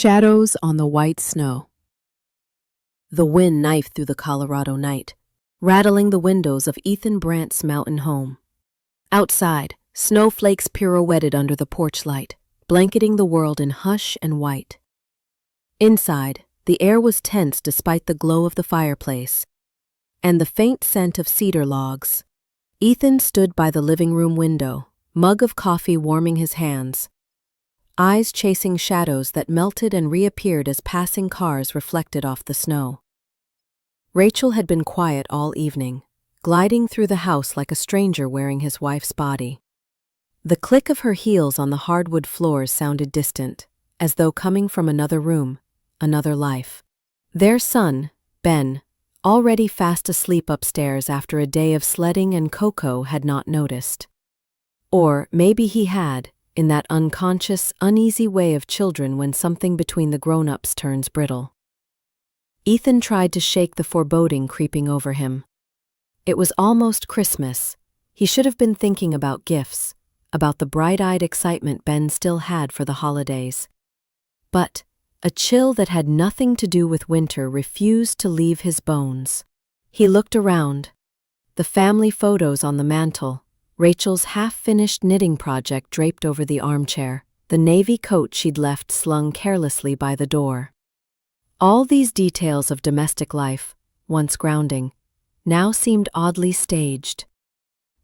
Shadows on the white snow. The wind knifed through the Colorado night, rattling the windows of Ethan Brandt's mountain home. Outside, snowflakes pirouetted under the porch light, blanketing the world in hush and white. Inside, the air was tense despite the glow of the fireplace and the faint scent of cedar logs. Ethan stood by the living room window, mug of coffee warming his hands, eyes chasing shadows that melted and reappeared as passing cars reflected off the snow. Rachel had been quiet all evening, gliding through the house like a stranger wearing his wife's body. The click of her heels on the hardwood floors sounded distant, as though coming from another room, another life. Their son, Ben, already fast asleep upstairs after a day of sledding and Coco, had not noticed. Or maybe he had, in that unconscious, uneasy way of children when something between the grown-ups turns brittle. Ethan tried to shake the foreboding creeping over him. It was almost Christmas. He should have been thinking about gifts, about the bright-eyed excitement Ben still had for the holidays. But a chill that had nothing to do with winter refused to leave his bones. He looked around. The family photos on the mantel, Rachel's half-finished knitting project draped over the armchair, the navy coat she'd left slung carelessly by the door. All these details of domestic life, once grounding, now seemed oddly staged.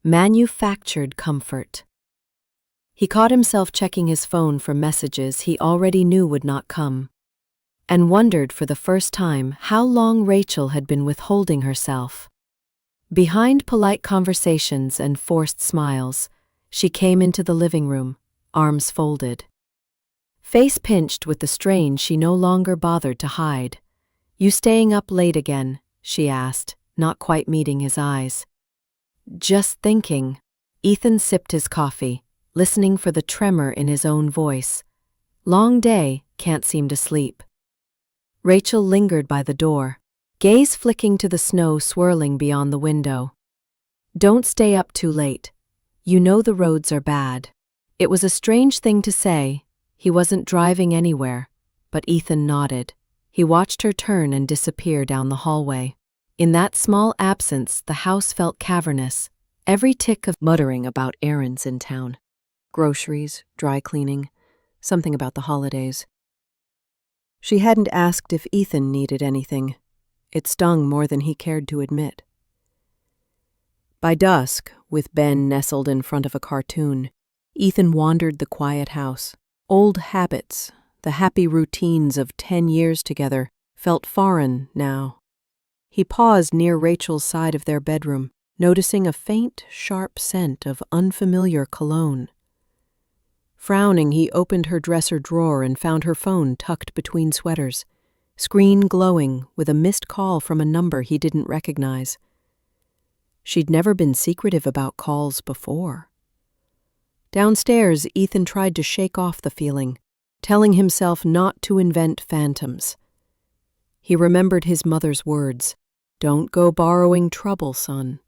Manufactured comfort. He caught himself checking his phone for messages he already knew would not come, and wondered for the first time how long Rachel had been withholding herself. Behind polite conversations and forced smiles, she came into the living room, arms folded. Face pinched with the strain she no longer bothered to hide. "You staying up late again?" she asked, not quite meeting his eyes. "Just thinking." Ethan sipped his coffee, listening for the tremor in his own voice. "Long day, can't seem to sleep." Rachel lingered by the door, gaze flicking to the snow swirling beyond the window. "Don't stay up too late. You know the roads are bad." It was a strange thing to say. He wasn't driving anywhere, but Ethan nodded. He watched her turn and disappear down the hallway. In that small absence, the house felt cavernous, every tick of muttering about errands in town. Groceries, dry cleaning, something about the holidays. She hadn't asked if Ethan needed anything. It stung more than he cared to admit. By dusk, with Ben nestled in front of a cartoon, Ethan wandered the quiet house. Old habits, the happy routines of 10 years together, felt foreign now. He paused near Rachel's side of their bedroom, noticing a faint, sharp scent of unfamiliar cologne. Frowning, he opened her dresser drawer and found her phone tucked between sweaters, screen glowing with a missed call from a number he didn't recognize. She'd never been secretive about calls before. Downstairs, Ethan tried to shake off the feeling, telling himself not to invent phantoms. He remembered his mother's words, "Don't go borrowing trouble, son."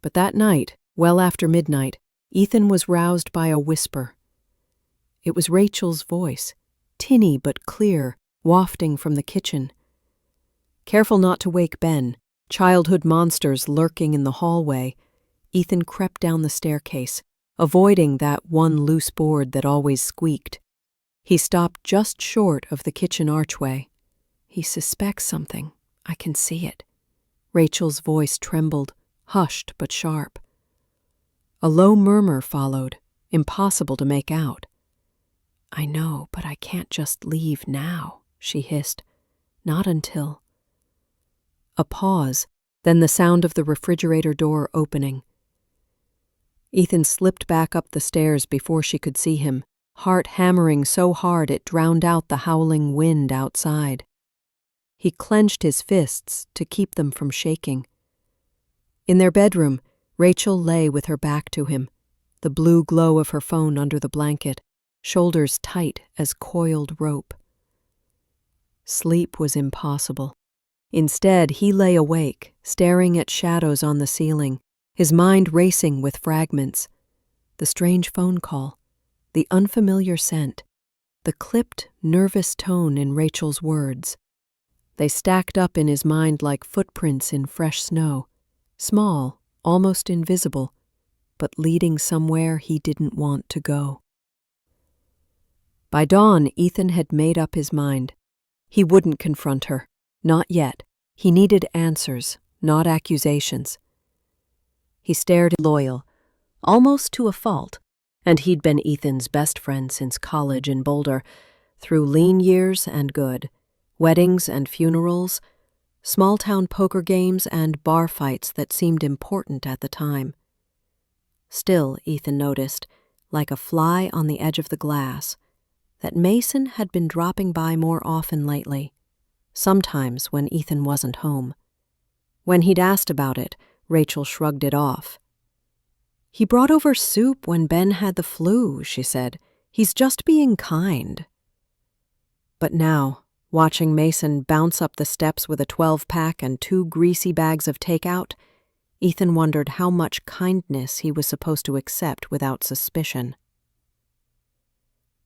But that night, well after midnight, Ethan was roused by a whisper. It was Rachel's voice, tinny but clear, wafting from the kitchen. Careful not to wake Ben, childhood monsters lurking in the hallway, Ethan crept down the staircase, avoiding that one loose board that always squeaked. He stopped just short of the kitchen archway. "He suspects something. I can see it." Rachel's voice trembled, hushed but sharp. A low murmur followed, impossible to make out. "I know, but I can't just leave now," she hissed. "Not until—" A pause, then the sound of the refrigerator door opening. Ethan slipped back up the stairs before she could see him, heart hammering so hard it drowned out the howling wind outside. He clenched his fists to keep them from shaking. In their bedroom, Rachel lay with her back to him, the blue glow of her phone under the blanket, shoulders tight as coiled rope. Sleep was impossible. Instead, he lay awake, staring at shadows on the ceiling, his mind racing with fragments. The strange phone call, the unfamiliar scent, the clipped, nervous tone in Rachel's words. They stacked up in his mind like footprints in fresh snow, small, almost invisible, but leading somewhere he didn't want to go. By dawn, Ethan had made up his mind. He wouldn't confront her. Not yet. He needed answers, not accusations. He stared loyal, almost to a fault, and he'd been Ethan's best friend since college in Boulder, through lean years and good, weddings and funerals, small-town poker games and bar fights that seemed important at the time. Still, Ethan noticed, like a fly on the edge of the glass, that Mason had been dropping by more often lately, sometimes when Ethan wasn't home. When he'd asked about it, Rachel shrugged it off. "He brought over soup when Ben had the flu," she said. "He's just being kind." But now, watching Mason bounce up the steps with a 12-pack and 2 greasy bags of takeout, Ethan wondered how much kindness he was supposed to accept without suspicion.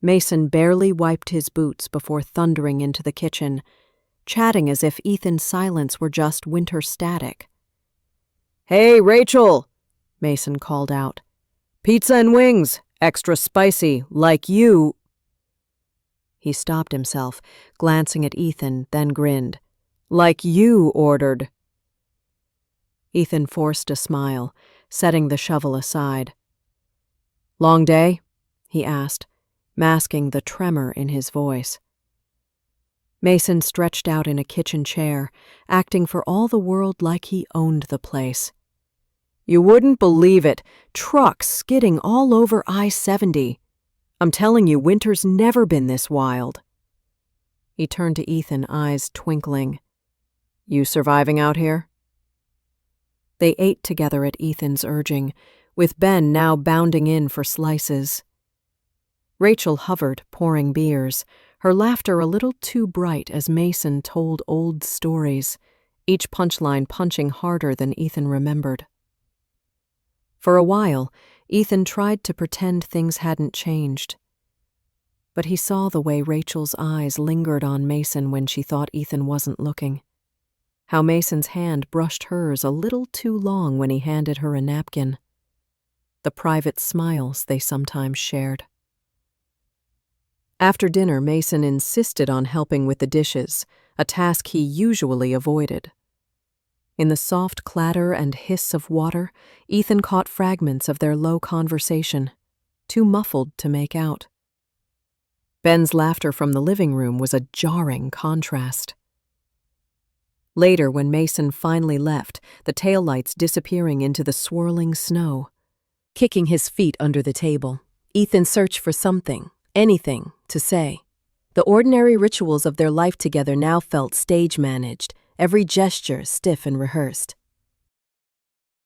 Mason barely wiped his boots before thundering into the kitchen, chatting as if Ethan's silence were just winter static. "Hey, Rachel!" Mason called out. "Pizza and wings, extra spicy, like you." He stopped himself, glancing at Ethan, then grinned. "Like you ordered." Ethan forced a smile, setting the shovel aside. "Long day?" he asked, masking the tremor in his voice. Mason stretched out in a kitchen chair, acting for all the world like he owned the place. "You wouldn't believe it. Trucks skidding all over I-70. I'm telling you, winter's never been this wild." He turned to Ethan, eyes twinkling. "You surviving out here?" They ate together at Ethan's urging, with Ben now bounding in for slices. Rachel hovered, pouring beers, her laughter a little too bright as Mason told old stories, each punchline punching harder than Ethan remembered. For a while, Ethan tried to pretend things hadn't changed. But he saw the way Rachel's eyes lingered on Mason when she thought Ethan wasn't looking. How Mason's hand brushed hers a little too long when he handed her a napkin. The private smiles they sometimes shared. After dinner, Mason insisted on helping with the dishes, a task he usually avoided. In the soft clatter and hiss of water, Ethan caught fragments of their low conversation, too muffled to make out. Ben's laughter from the living room was a jarring contrast. Later, when Mason finally left, the taillights disappearing into the swirling snow. Kicking his feet under the table, Ethan searched for something, anything, to say. The ordinary rituals of their life together now felt stage-managed, every gesture stiff and rehearsed.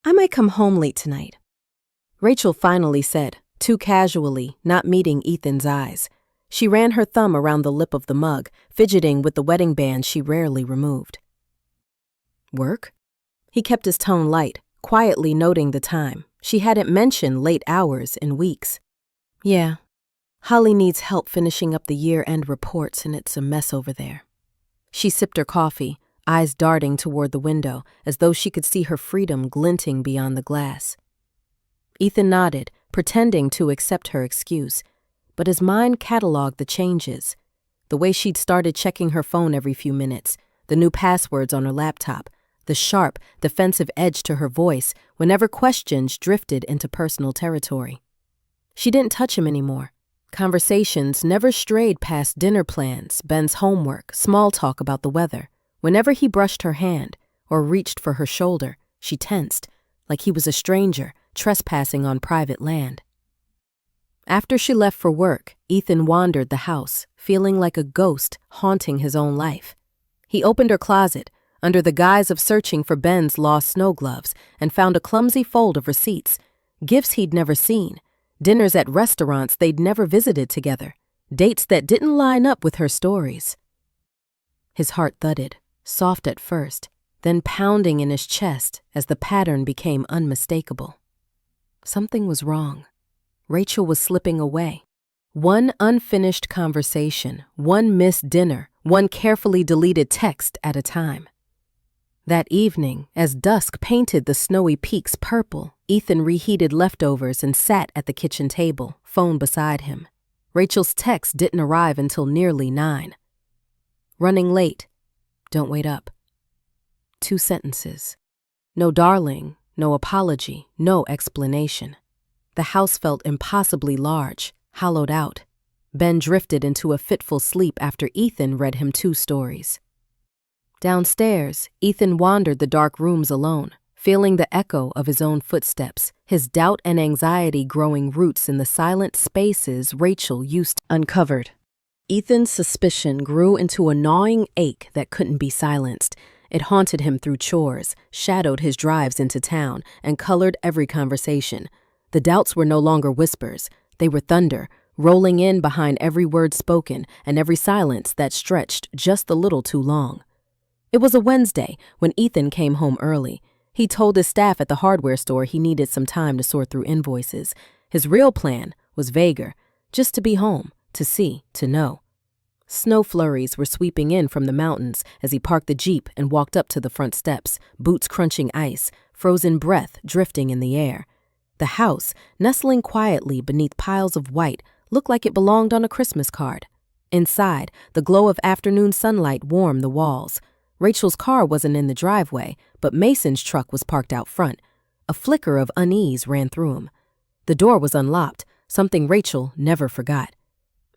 "I might come home late tonight," Rachel finally said, too casually, not meeting Ethan's eyes. She ran her thumb around the lip of the mug, fidgeting with the wedding band she rarely removed. "Work?" He kept his tone light, quietly noting the time. She hadn't mentioned late hours in weeks. "Yeah. Holly needs help finishing up the year-end reports, and it's a mess over there." She sipped her coffee, eyes darting toward the window, as though she could see her freedom glinting beyond the glass. Ethan nodded, pretending to accept her excuse, but his mind cataloged the changes. The way she'd started checking her phone every few minutes, the new passwords on her laptop, the sharp, defensive edge to her voice whenever questions drifted into personal territory. She didn't touch him anymore. Conversations never strayed past dinner plans, Ben's homework, small talk about the weather. Whenever he brushed her hand or reached for her shoulder, she tensed, like he was a stranger trespassing on private land. After she left for work, Ethan wandered the house, feeling like a ghost haunting his own life. He opened her closet, under the guise of searching for Ben's lost snow gloves, and found a clumsy fold of receipts, gifts he'd never seen, dinners at restaurants they'd never visited together, dates that didn't line up with her stories. His heart thudded, soft at first, then pounding in his chest as the pattern became unmistakable. Something was wrong. Rachel was slipping away. One unfinished conversation, one missed dinner, one carefully deleted text at a time. That evening, as dusk painted the snowy peaks purple, Ethan reheated leftovers and sat at the kitchen table, phone beside him. Rachel's text didn't arrive until nearly 9. Running late. Don't wait up. 2 sentences. No darling, no apology, no explanation. The house felt impossibly large, hollowed out. Ben drifted into a fitful sleep after Ethan read him 2 stories. Downstairs, Ethan wandered the dark rooms alone, feeling the echo of his own footsteps, his doubt and anxiety growing roots in the silent spaces Rachel used uncovered. Ethan's suspicion grew into a gnawing ache that couldn't be silenced. It haunted him through chores, shadowed his drives into town, and colored every conversation. The doubts were no longer whispers. They were thunder, rolling in behind every word spoken and every silence that stretched just a little too long. It was a Wednesday when Ethan came home early. He told his staff at the hardware store he needed some time to sort through invoices. His real plan was vaguer, just to be home, to see, to know. Snow flurries were sweeping in from the mountains as he parked the Jeep and walked up to the front steps, boots crunching ice, frozen breath drifting in the air. The house, nestling quietly beneath piles of white, looked like it belonged on a Christmas card. Inside, the glow of afternoon sunlight warmed the walls. Rachel's car wasn't in the driveway, but Mason's truck was parked out front. A flicker of unease ran through him. The door was unlocked, something Rachel never forgot.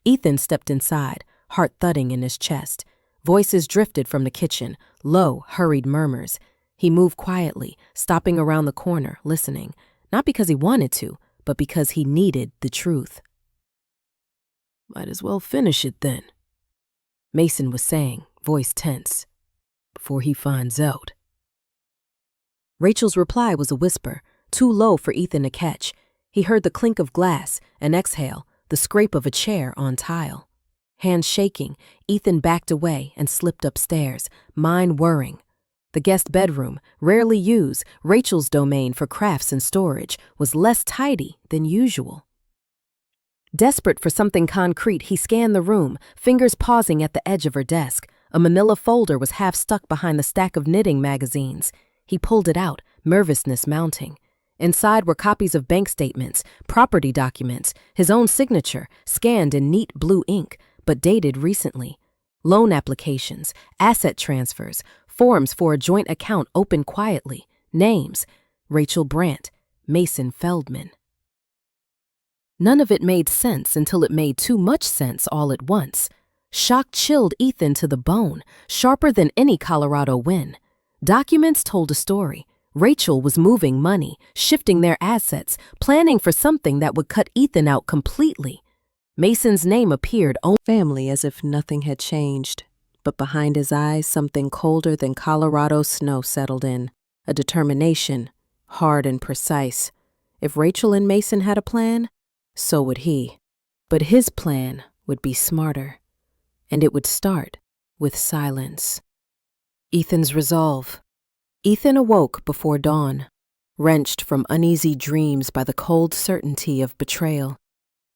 Ethan stepped inside, heart thudding in his chest. Voices drifted from the kitchen, low, hurried murmurs. He moved quietly, stopping around the corner, listening, not because he wanted to, but because he needed the truth. "Might as well finish it then," Mason was saying, voice tense. "Before he finds out." Rachel's reply was a whisper, too low for Ethan to catch. He heard the clink of glass, an exhale, the scrape of a chair on tile. Hands shaking, Ethan backed away and slipped upstairs, mind whirring. The guest bedroom, rarely used, Rachel's domain for crafts and storage, was less tidy than usual. Desperate for something concrete, he scanned the room, fingers pausing at the edge of her desk. A manila folder was half stuck behind the stack of knitting magazines. He pulled it out, nervousness mounting. Inside were copies of bank statements, property documents, his own signature, scanned in neat blue ink, but dated recently. Loan applications, asset transfers, forms for a joint account opened quietly. Names: Rachel Brandt, Mason Feldman. None of it made sense until it made too much sense all at once. Shock chilled Ethan to the bone, sharper than any Colorado wind. Documents told a story. Rachel was moving money, shifting their assets, planning for something that would cut Ethan out completely. Mason's name appeared only family as if nothing had changed. But behind his eyes, something colder than Colorado snow settled in. A determination, hard and precise. If Rachel and Mason had a plan, so would he. But his plan would be smarter. And it would start with silence. Ethan's resolve. Ethan awoke before dawn, wrenched from uneasy dreams by the cold certainty of betrayal.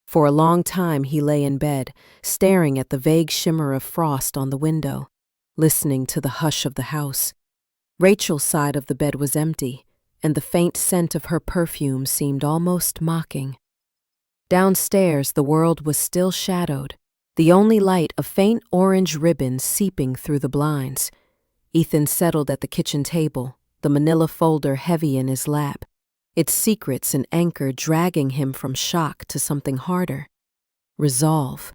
For a long time he lay in bed, staring at the vague shimmer of frost on the window, listening to the hush of the house. Rachel's side of the bed was empty, and the faint scent of her perfume seemed almost mocking. Downstairs the world was still shadowed, the only light a faint orange ribbon seeping through the blinds. Ethan settled at the kitchen table, the manila folder heavy in his lap, its secrets an anchor dragging him from shock to something harder. Resolve.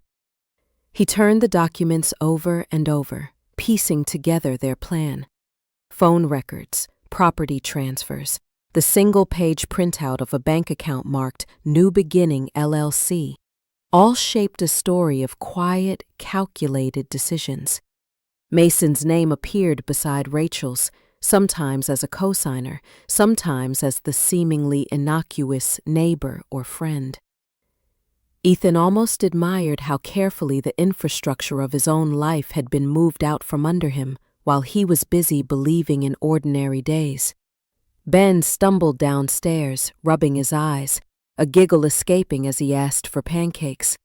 He turned the documents over and over, piecing together their plan. Phone records, property transfers, the single-page printout of a bank account marked New Beginning LLC. All shaped a story of quiet, calculated decisions. Mason's name appeared beside Rachel's, sometimes as a cosigner, sometimes as the seemingly innocuous neighbor or friend. Ethan almost admired how carefully the infrastructure of his own life had been moved out from under him while he was busy believing in ordinary days. Ben stumbled downstairs, rubbing his eyes, a giggle escaping as he asked for pancakes.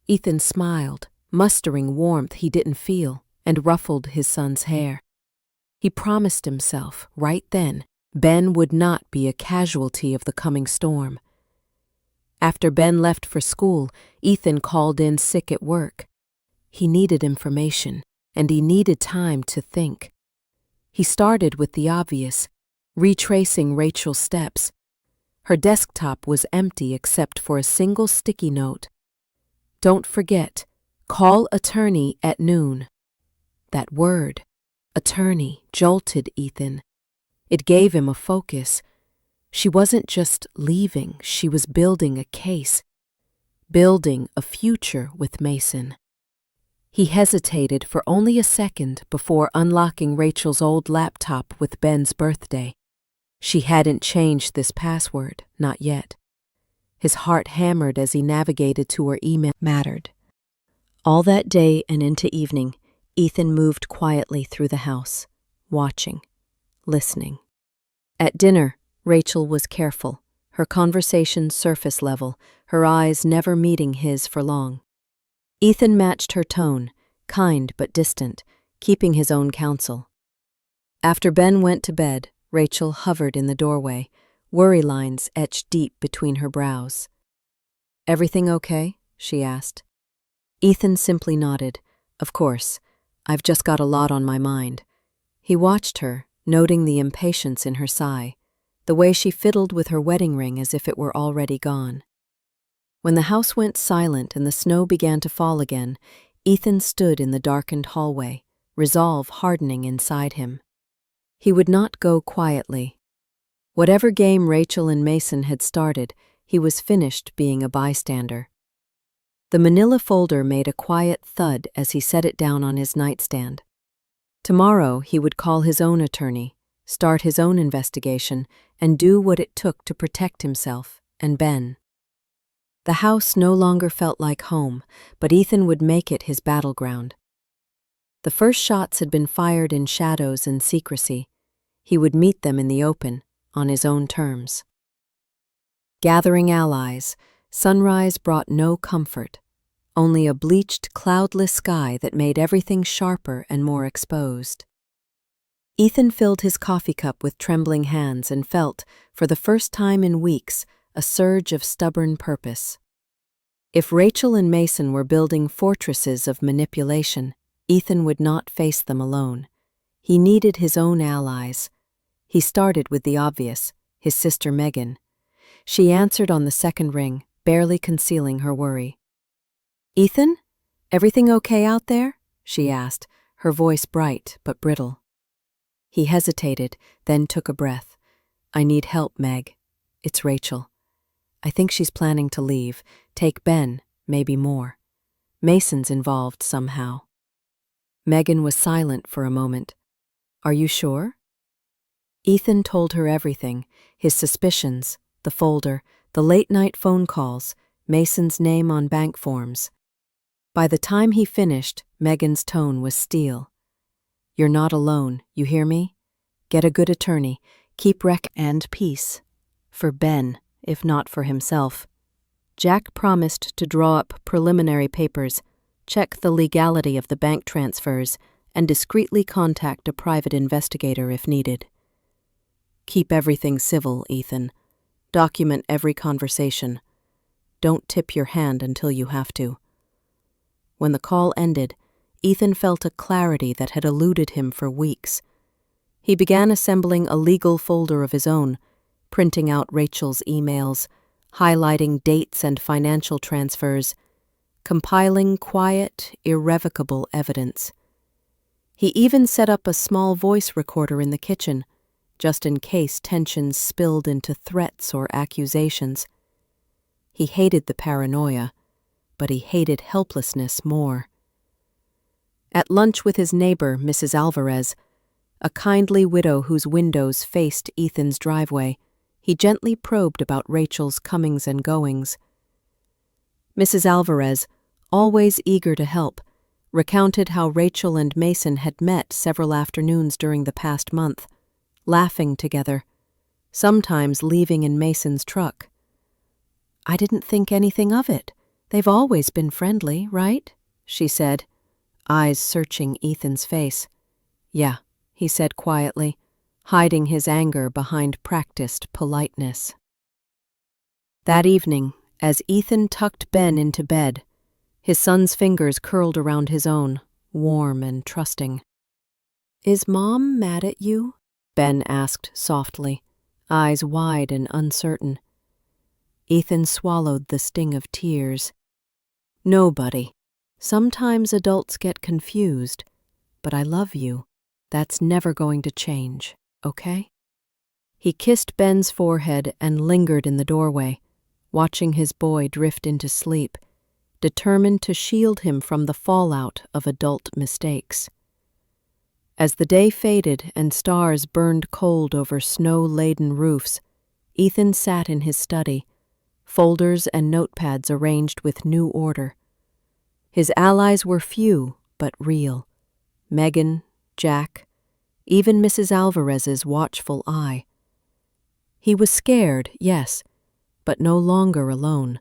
Ethan smiled, mustering warmth he didn't feel, and ruffled his son's hair. He promised himself, right then, Ben would not be a casualty of the coming storm. After Ben left for school, Ethan called in sick at work. He needed information, and he needed time to think. He started with the obvious, retracing Rachel's steps. Her desktop was empty except for a single sticky note. "Don't forget, call attorney at noon." That word, attorney, jolted Ethan. It gave him a focus. She wasn't just leaving, she was building a case, building a future with Mason. He hesitated for only a second before unlocking Rachel's old laptop with Ben's birthday. She hadn't changed this password, not yet. His heart hammered as he navigated to her email. Mattered. All that day and into evening, Ethan moved quietly through the house, watching, listening. At dinner, Rachel was careful, her conversation surface level, her eyes never meeting his for long. Ethan matched her tone, kind but distant, keeping his own counsel. After Ben went to bed, Rachel hovered in the doorway, worry lines etched deep between her brows. "Everything okay?" she asked. Ethan simply nodded. "Of course. I've just got a lot on my mind." He watched her, noting the impatience in her sigh, the way she fiddled with her wedding ring as if it were already gone. When the house went silent and the snow began to fall again, Ethan stood in the darkened hallway, resolve hardening inside him. He would not go quietly. Whatever game Rachel and Mason had started, he was finished being a bystander. The manila folder made a quiet thud as he set it down on his nightstand. Tomorrow he would call his own attorney, start his own investigation, and do what it took to protect himself and Ben. The house no longer felt like home, but Ethan would make it his battleground. The first shots had been fired in shadows and secrecy. He would meet them in the open, on his own terms. Gathering allies, sunrise brought no comfort, only a bleached, cloudless sky that made everything sharper and more exposed. Ethan filled his coffee cup with trembling hands and felt, for the first time in weeks, a surge of stubborn purpose. If Rachel and Mason were building fortresses of manipulation, Ethan would not face them alone. He needed his own allies. He started with the obvious, his sister Megan. She answered on the second ring, barely concealing her worry. "Ethan, everything okay out there?" she asked, her voice bright but brittle. He hesitated, then took a breath. "I need help, Meg. It's Rachel. I think she's planning to leave, take Ben, maybe more. Mason's involved somehow." Megan was silent for a moment. "Are you sure?" Ethan told her everything, his suspicions, the folder, the late-night phone calls, Mason's name on bank forms. By the time he finished, Megan's tone was steel. "You're not alone, you hear me? Get a good attorney, keep and peace. For Ben, if not for himself." Jack promised to draw up preliminary papers, check the legality of the bank transfers, and discreetly contact a private investigator if needed. "Keep everything civil, Ethan. Document every conversation. Don't tip your hand until you have to." When the call ended, Ethan felt a clarity that had eluded him for weeks. He began assembling a legal folder of his own, printing out Rachel's emails, highlighting dates and financial transfers, compiling quiet, irrevocable evidence. He even set up a small voice recorder in the kitchen, just in case tensions spilled into threats or accusations. He hated the paranoia, but he hated helplessness more. At lunch with his neighbor, Mrs. Alvarez, a kindly widow whose windows faced Ethan's driveway, he gently probed about Rachel's comings and goings. Mrs. Alvarez, always eager to help, recounted how Rachel and Mason had met several afternoons during the past month, laughing together, sometimes leaving in Mason's truck. "I didn't think anything of it," They've always been friendly, right? She said, eyes searching Ethan's face. Yeah, he said quietly, hiding his anger behind practiced politeness. That evening, as Ethan tucked Ben into bed, his son's fingers curled around his own, warm and trusting. "Is Mom mad at you?" Ben asked softly, eyes wide and uncertain. Ethan swallowed the sting of tears. "Nobody. Sometimes adults get confused, but I love you. That's never going to change, okay?" He kissed Ben's forehead and lingered in the doorway, watching his boy drift into sleep, determined to shield him from the fallout of adult mistakes. As the day faded and stars burned cold over snow-laden roofs, Ethan sat in his study, folders and notepads arranged with new order. His allies were few but real. Megan, Jack, even Mrs. Alvarez's watchful eye. He was scared, yes, but no longer alone.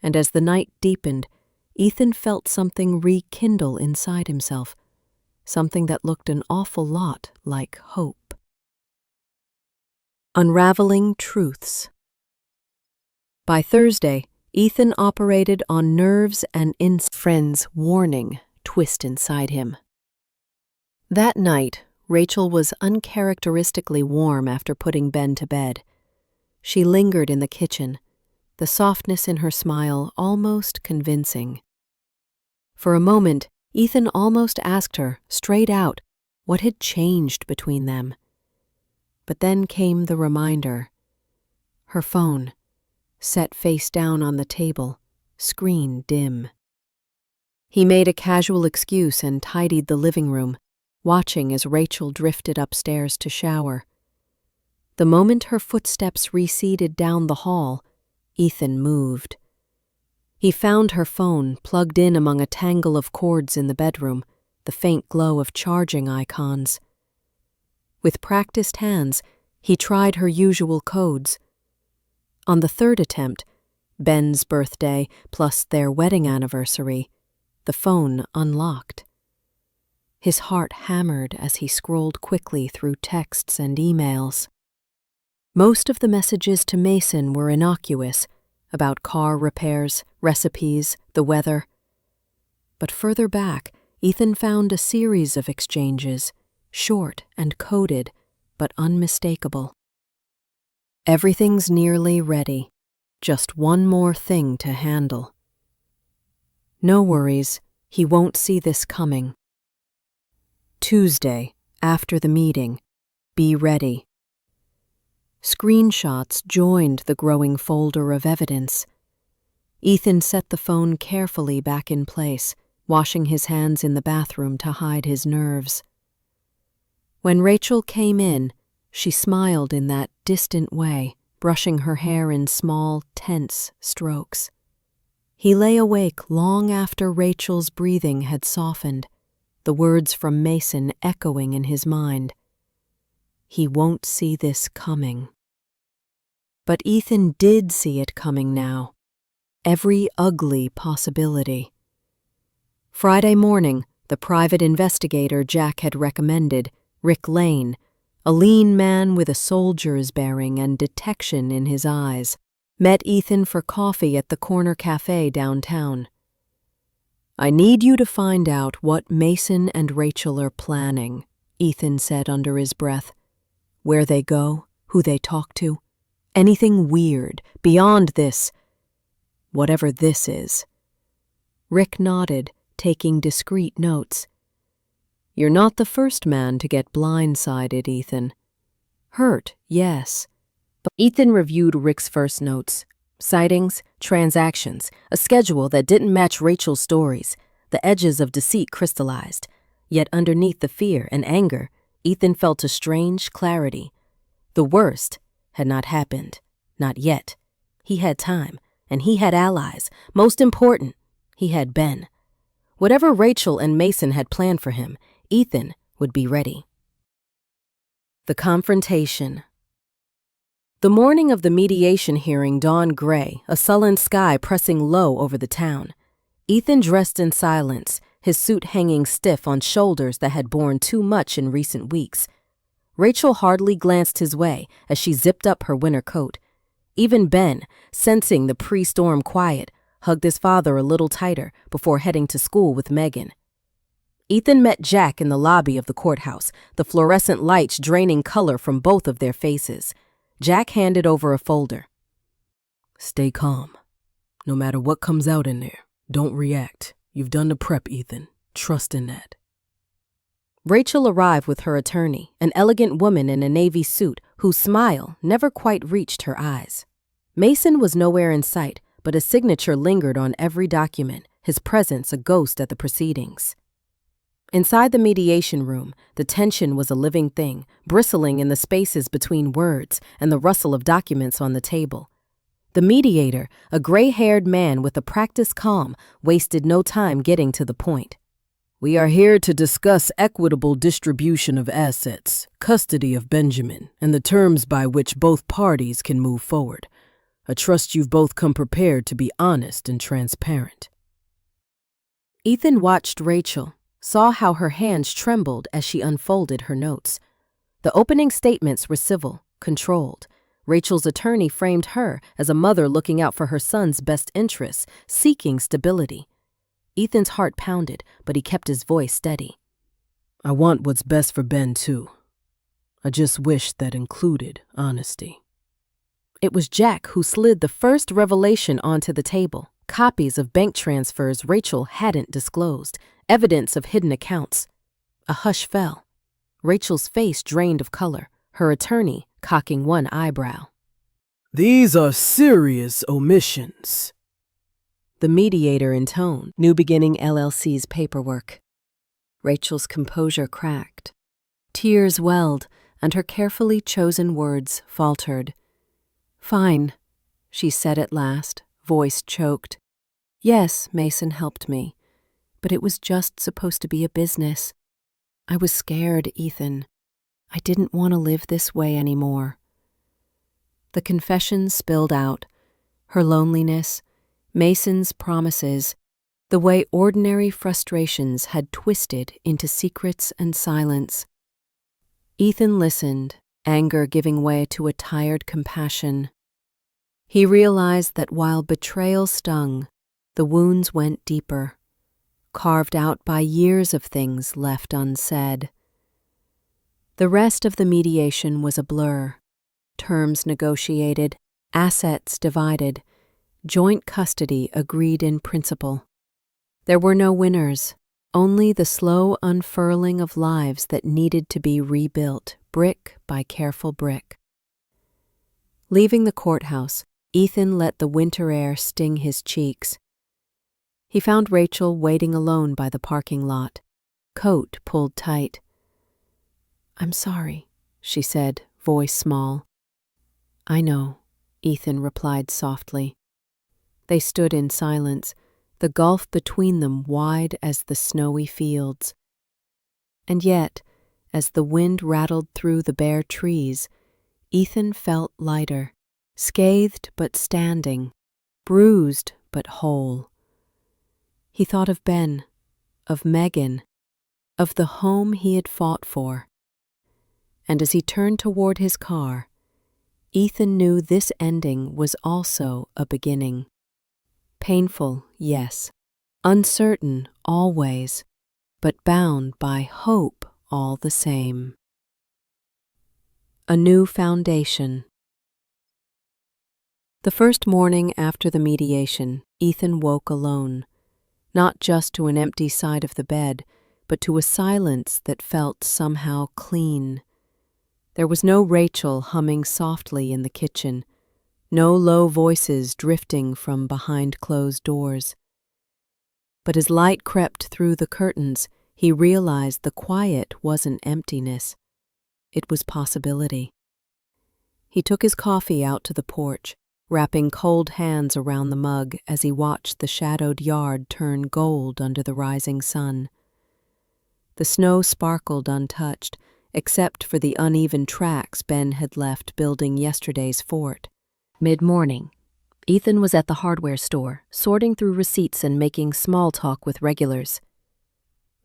And as the night deepened, Ethan felt something rekindle inside himself, something that looked an awful lot like hope. Unraveling truths. By Thursday, Ethan operated on nerves and friends' warning twist inside him. That night, Rachel was uncharacteristically warm after putting Ben to bed. She lingered in the kitchen, the softness in her smile almost convincing. For a moment, Ethan almost asked her, straight out, what had changed between them. But then came the reminder. Her phone, set face down on the table, screen dim. He made a casual excuse and tidied the living room, watching as Rachel drifted upstairs to shower. The moment her footsteps receded down the hall, Ethan moved. He found her phone plugged in among a tangle of cords in the bedroom, the faint glow of charging icons. With practiced hands, he tried her usual codes. On the third attempt, Ben's birthday plus their wedding anniversary, the phone unlocked. His heart hammered as he scrolled quickly through texts and emails. Most of the messages to Mason were innocuous, about car repairs, recipes, the weather. But further back, Ethan found a series of exchanges, short and coded, but unmistakable. Everything's nearly ready. Just one more thing to handle. No worries, he won't see this coming. Tuesday, after the meeting, be ready. Screenshots joined the growing folder of evidence. Ethan set the phone carefully back in place, washing his hands in the bathroom to hide his nerves. When Rachel came in, she smiled in that distant way, brushing her hair in small, tense strokes. He lay awake long after Rachel's breathing had softened, the words from Mason echoing in his mind. He won't see this coming. But Ethan did see it coming now. Every ugly possibility. Friday morning, the private investigator Jack had recommended, Rick Lane, a lean man with a soldier's bearing and detection in his eyes, met Ethan for coffee at the corner cafe downtown. "I need you to find out what Mason and Rachel are planning," Ethan said under his breath. "Where they go, who they talk to. Anything weird, beyond this. Whatever this is." Rick nodded, taking discreet notes. "You're not the first man to get blindsided, Ethan. Hurt, yes." But Ethan reviewed Rick's first notes. Sightings, transactions, a schedule that didn't match Rachel's stories. The edges of deceit crystallized. Yet underneath the fear and anger, Ethan felt a strange clarity. The worst had not happened. Not yet. He had time, and he had allies. Most important, he had Ben. Whatever Rachel and Mason had planned for him, Ethan would be ready. The confrontation. The morning of the mediation hearing dawned gray, a sullen sky pressing low over the town. Ethan dressed in silence, his suit hanging stiff on shoulders that had borne too much in recent weeks. Rachel hardly glanced his way as she zipped up her winter coat. Even Ben, sensing the pre-storm quiet, hugged his father a little tighter before heading to school with Megan. Ethan met Jack in the lobby of the courthouse, the fluorescent lights draining color from both of their faces. Jack handed over a folder. "Stay calm. No matter what comes out in there, don't react. You've done the prep, Ethan. Trust in that." Rachel arrived with her attorney, an elegant woman in a navy suit whose smile never quite reached her eyes. Mason was nowhere in sight, but his signature lingered on every document, his presence a ghost at the proceedings. Inside the mediation room, the tension was a living thing, bristling in the spaces between words and the rustle of documents on the table. The mediator, a gray-haired man with a practiced calm, wasted no time getting to the point. "We are here to discuss equitable distribution of assets, custody of Benjamin, and the terms by which both parties can move forward. I trust you've both come prepared to be honest and transparent." Ethan watched Rachel, saw how her hands trembled as she unfolded her notes. The opening statements were civil, controlled. Rachel's attorney framed her as a mother looking out for her son's best interests, seeking stability. Ethan's heart pounded, but he kept his voice steady. "I want what's best for Ben, too. I just wish that included honesty." It was Jack who slid the first revelation onto the table, copies of bank transfers Rachel hadn't disclosed, evidence of hidden accounts. A hush fell. Rachel's face drained of color, her attorney cocking one eyebrow. "These are serious omissions." The mediator intoned, New Beginning LLC's paperwork. Rachel's composure cracked. Tears welled, and her carefully chosen words faltered. "Fine," she said at last, voice choked. "Yes, Mason helped me, but it was just supposed to be a business. I was scared, Ethan. I didn't want to live this way anymore." The confession spilled out, her loneliness, Mason's promises, the way ordinary frustrations had twisted into secrets and silence. Ethan listened, anger giving way to a tired compassion. He realized that while betrayal stung, the wounds went deeper, carved out by years of things left unsaid. The rest of the mediation was a blur. Terms negotiated, assets divided, joint custody agreed in principle. There were no winners, only the slow unfurling of lives that needed to be rebuilt, brick by careful brick. Leaving the courthouse, Ethan let the winter air sting his cheeks. He found Rachel waiting alone by the parking lot, coat pulled tight. "I'm sorry," she said, voice small. "I know," Ethan replied softly. They stood in silence, the gulf between them wide as the snowy fields. And yet, as the wind rattled through the bare trees, Ethan felt lighter, scathed but standing, bruised but whole. He thought of Ben, of Megan, of the home he had fought for. And as he turned toward his car, Ethan knew this ending was also a beginning. Painful, yes. Uncertain, always, but bound by hope all the same. A new foundation. The first morning after the mediation, Ethan woke alone, not just to an empty side of the bed, but to a silence that felt somehow clean. There was no Rachel humming softly in the kitchen, no low voices drifting from behind closed doors. But as light crept through the curtains, he realized the quiet wasn't emptiness. It was possibility. He took his coffee out to the porch, wrapping cold hands around the mug as he watched the shadowed yard turn gold under the rising sun. The snow sparkled untouched, except for the uneven tracks Ben had left building yesterday's fort. Mid-morning, Ethan was at the hardware store, sorting through receipts and making small talk with regulars.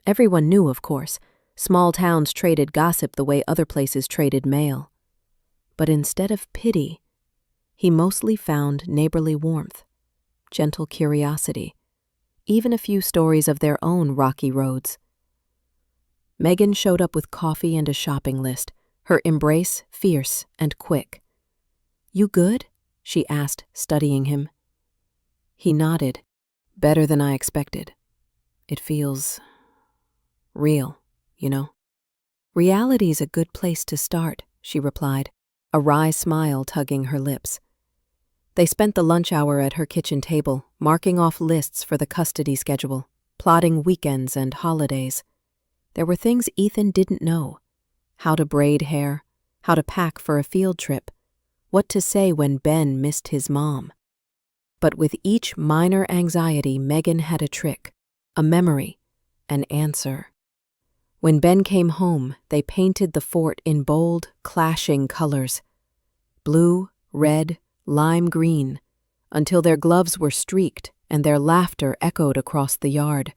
Everyone knew, of course, small towns traded gossip the way other places traded mail. But instead of pity, he mostly found neighborly warmth, gentle curiosity, even a few stories of their own rocky roads. Megan showed up with coffee and a shopping list, her embrace fierce and quick. "You good?" she asked, studying him. He nodded. "Better than I expected. It feels real, you know." "Reality's a good place to start," she replied, a wry smile tugging her lips. They spent the lunch hour at her kitchen table, marking off lists for the custody schedule, plotting weekends and holidays. There were things Ethan didn't know: how to braid hair, how to pack for a field trip, what to say when Ben missed his mom. But with each minor anxiety, Megan had a trick, a memory, an answer. When Ben came home, they painted the fort in bold, clashing colors: blue, red, lime green, until their gloves were streaked and their laughter echoed across the yard.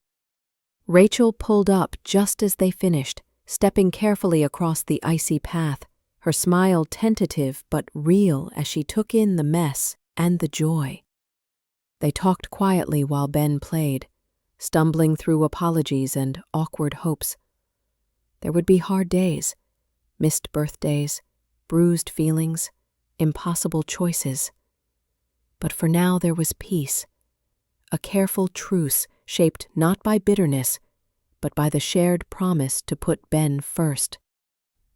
Rachel pulled up just as they finished, stepping carefully across the icy path, her smile tentative but real as she took in the mess and the joy. They talked quietly while Ben played, stumbling through apologies and awkward hopes. There would be hard days, missed birthdays, bruised feelings, impossible choices. But for now there was peace, a careful truce shaped not by bitterness, but by the shared promise to put Ben first.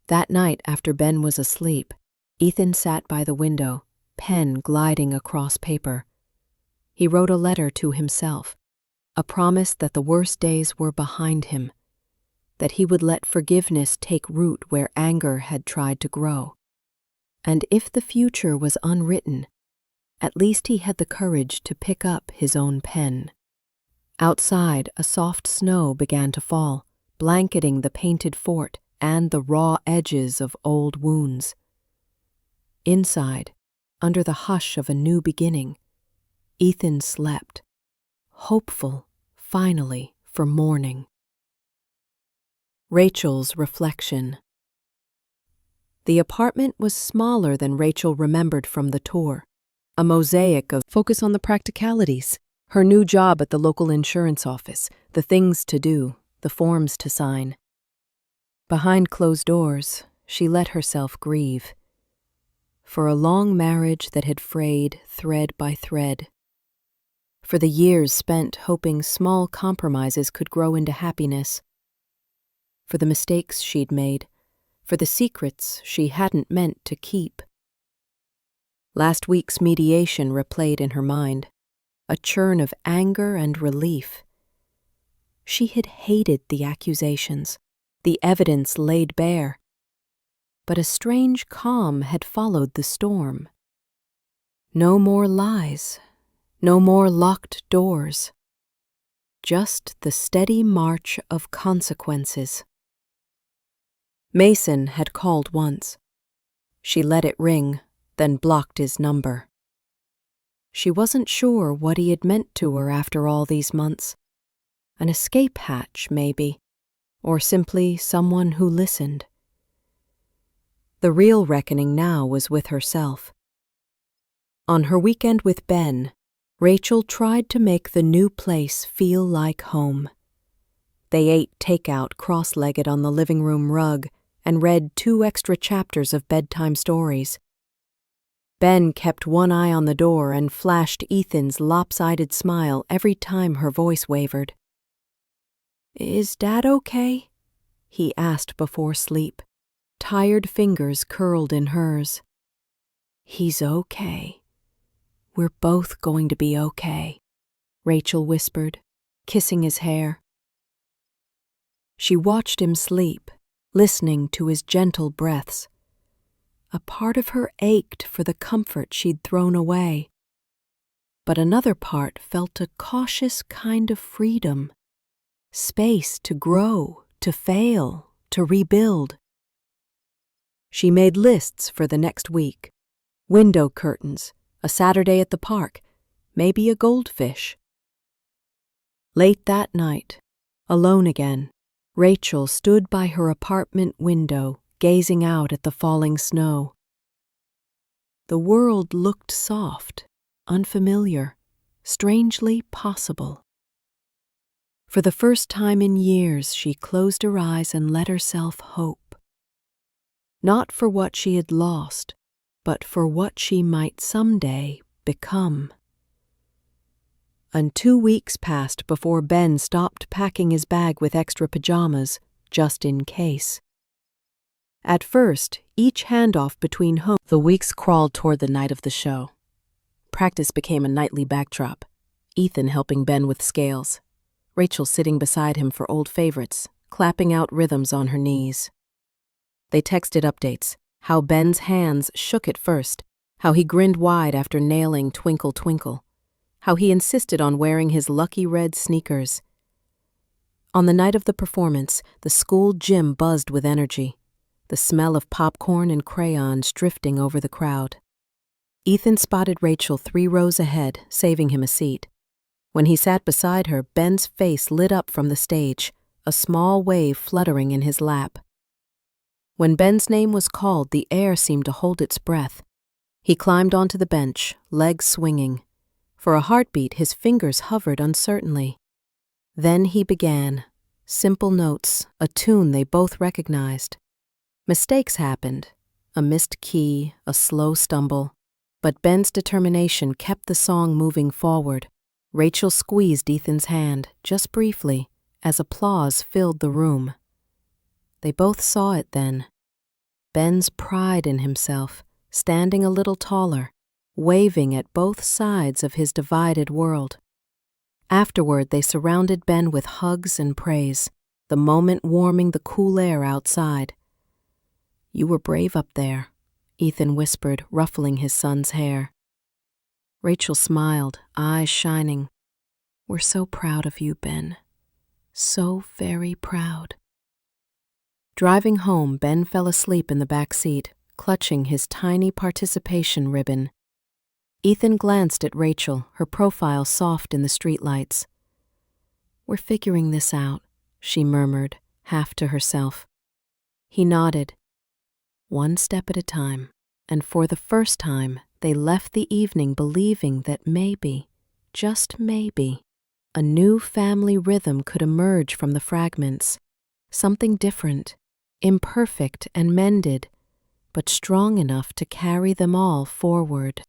That night, after Ben was asleep, Ethan sat by the window, pen gliding across paper. He wrote a letter to himself, a promise that the worst days were behind him, that he would let forgiveness take root where anger had tried to grow. And if the future was unwritten, at least he had the courage to pick up his own pen. Outside, a soft snow began to fall, blanketing the painted fort and the raw edges of old wounds. Inside, under the hush of a new beginning, Ethan slept, hopeful, finally, for morning. Rachel's reflection. The apartment was smaller than Rachel remembered from the tour, a mosaic of focus on the practicalities, her new job at the local insurance office, the things to do, the forms to sign. Behind closed doors, she let herself grieve. For a long marriage that had frayed thread by thread. For the years spent hoping small compromises could grow into happiness. For the mistakes she'd made, for the secrets she hadn't meant to keep. Last week's mediation replayed in her mind, a churn of anger and relief. She had hated the accusations, the evidence laid bare. But a strange calm had followed the storm. No more lies, no more locked doors. Just the steady march of consequences. Mason had called once. She let it ring, then blocked his number. She wasn't sure what he had meant to her after all these months. An escape hatch, maybe, or simply someone who listened. The real reckoning now was with herself. On her weekend with Ben, Rachel tried to make the new place feel like home. They ate takeout cross-legged on the living room rug and read 2 extra chapters of bedtime stories. Ben kept one eye on the door and flashed Ethan's lopsided smile every time her voice wavered. "Is Dad okay?" he asked before sleep. Tired fingers curled in hers. "He's okay. We're both going to be okay," Rachel whispered, kissing his hair. She watched him sleep, listening to his gentle breaths. A part of her ached for the comfort she'd thrown away. But another part felt a cautious kind of freedom. Space to grow, to fail, to rebuild. She made lists for the next week. Window curtains, a Saturday at the park, maybe a goldfish. Late that night, alone again, Rachel stood by her apartment window, gazing out at the falling snow. The world looked soft, unfamiliar, strangely possible. For the first time in years, she closed her eyes and let herself hope. Not for what she had lost, but for what she might someday become. And 2 weeks passed before Ben stopped packing his bag with extra pajamas, just in case. At first, each handoff between homes. The weeks crawled toward the night of the show. Practice became a nightly backdrop, Ethan helping Ben with scales, Rachel sitting beside him for old favorites, clapping out rhythms on her knees. They texted updates, how Ben's hands shook at first, how he grinned wide after nailing Twinkle Twinkle, how he insisted on wearing his lucky red sneakers. On the night of the performance, the school gym buzzed with energy, the smell of popcorn and crayons drifting over the crowd. Ethan spotted Rachel 3 rows ahead, saving him a seat. When he sat beside her, Ben's face lit up from the stage, a small wave fluttering in his lap. When Ben's name was called, the air seemed to hold its breath. He climbed onto the bench, legs swinging. For a heartbeat, his fingers hovered uncertainly. Then he began, simple notes, a tune they both recognized. Mistakes happened, a missed key, a slow stumble, but Ben's determination kept the song moving forward. Rachel squeezed Ethan's hand, just briefly, as applause filled the room. They both saw it then. Ben's pride in himself, standing a little taller, waving at both sides of his divided world. Afterward, they surrounded Ben with hugs and praise, the moment warming the cool air outside. "You were brave up there," Ethan whispered, ruffling his son's hair. Rachel smiled, eyes shining. "We're so proud of you, Ben. So very proud." Driving home, Ben fell asleep in the back seat, clutching his tiny participation ribbon. Ethan glanced at Rachel, her profile soft in the streetlights. "We're figuring this out," she murmured, half to herself. He nodded. One step at a time, and for the first time, they left the evening believing that maybe, just maybe, a new family rhythm could emerge from the fragments. Something different, imperfect and mended, but strong enough to carry them all forward.